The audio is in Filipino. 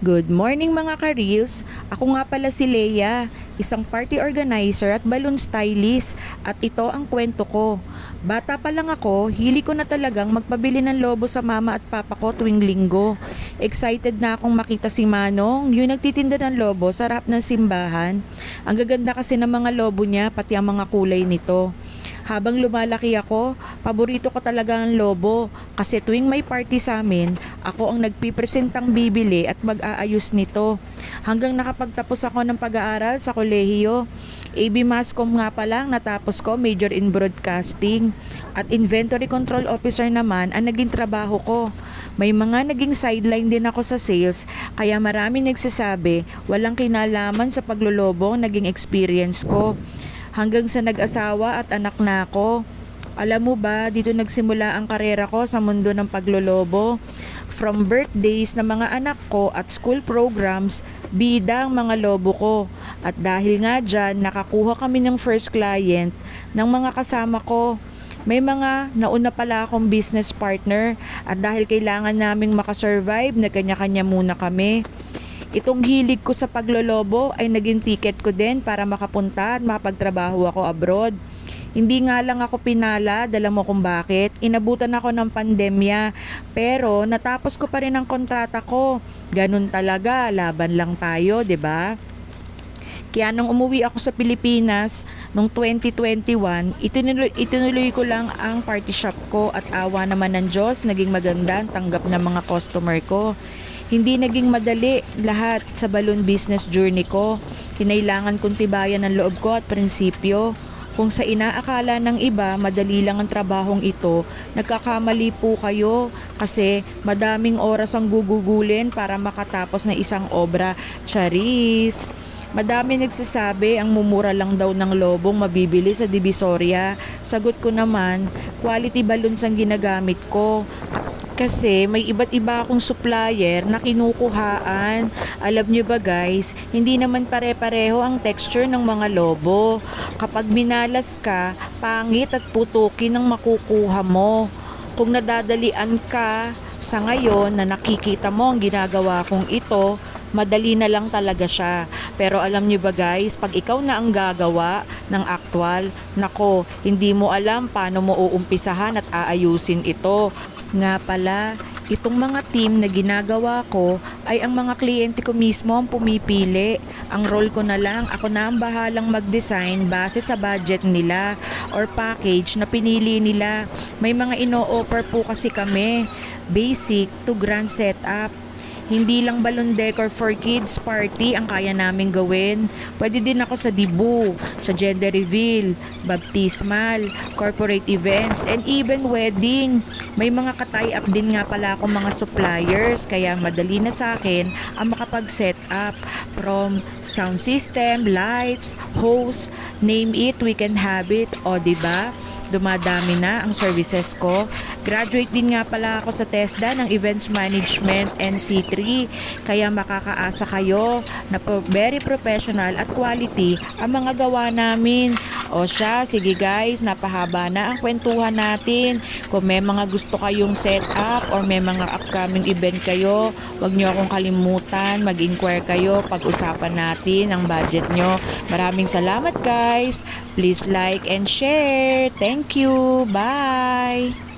Good morning mga ka-reels! Ako nga pala si Leia, isang party organizer at balloon stylist at ito ang kwento ko. Bata pa lang ako, hili ko na talagang magpabili ng lobo sa mama at papa ko tuwing linggo. Excited na akong makita si Manong, yung nagtitinda ng lobo sa harap ng simbahan. Ang gaganda kasi ng mga lobo niya, pati ang mga kulay nito. Habang lumalaki ako, paborito ko talaga ang lobo kasi tuwing may party sa amin, ako ang nagpipresentang bibili at mag-aayos nito. Hanggang nakapagtapos ako ng pag-aaral sa kolehiyo. AB Mascom nga pa lang natapos ko, major in broadcasting. At inventory control officer naman ang naging trabaho ko. May mga naging sideline din ako sa sales, kaya marami nagsasabi walang kinalaman sa paglolobo ang naging experience ko. Hanggang sa nag-asawa at anak na ako. Alam mo ba, dito nagsimula ang karera ko sa mundo ng paglolobo. From birthdays ng mga anak ko at school programs, bida ang mga lobo ko. At dahil nga dyan, nakakuha kami ng first client ng mga kasama ko. May mga nauna pala akong business partner at dahil kailangan naming makasurvive, na kanya-kanya muna kami. Itong hilig ko sa paglolobo ay naging ticket ko din para makapunta at mapagtrabaho ako abroad. Hindi nga lang ako pinala, dala mo kung bakit. Inabutan ako ng pandemya, pero natapos ko pa rin ang kontrata ko. Ganun talaga, laban lang tayo, 'di ba? Kaya nung umuwi ako sa Pilipinas noong 2021, itinuloy ko lang ang party shop ko at awa naman ng Diyos, naging maganda ang tanggap ng mga customer ko. Hindi naging madali lahat sa balloon business journey ko. Kinailangan kong tibayan ang loob ko at prinsipyo. Kung sa inaakala ng iba, madali lang ang trabahong ito, nagkakamali po kayo kasi madaming oras ang gugugulin para makatapos ng isang obra. Charis! Madami nagsasabi ang mumura lang daw ng lobong mabibili sa Divisoria. Sagot ko naman, quality balloons ang ginagamit ko. Kasi may iba't iba akong supplier na kinukuhaan. Alam nyo ba guys, hindi naman pare-pareho ang texture ng mga lobo. Kapag minalas ka, pangit at putukin ang makukuha mo. Kung nadadalian ka sa ngayon na nakikita mo ang ginagawa kong ito, madali na lang talaga siya. Pero alam nyo ba guys, pag ikaw na ang gagawa ng aktwal, nako, hindi mo alam paano mo uumpisahan at aayusin ito. Nga pala, itong mga team na ginagawa ko ay ang mga kliyente ko mismo ang pumipili. Ang role ko na lang, ako na ang bahalang mag-design base sa budget nila or package na pinili nila. May mga ino-offer po kasi kami, basic to grand setup. Hindi lang balloon decor for kids party ang kaya naming gawin. Pwede din ako sa dibu, sa gender reveal, baptismal, corporate events, and even wedding. May mga ka-tie up din nga pala akong mga suppliers, kaya madali na sa akin ang makapag-set up from sound system, lights, host, name it, we can have it. O diba? Dumadami na ang services ko. Graduate din nga pala ako sa TESDA ng Events Management NC3, kaya makakaasa kayo na very professional at quality ang mga gawa namin. O siya, sige guys, napahaba na ang kwentuhan natin. Kung may mga gusto kayong setup or may mga upcoming event kayo, wag nyo akong kalimutan, mag-inquire kayo, pag-usapan natin ang budget nyo. Maraming salamat guys. Please like and share. Thank you. Bye.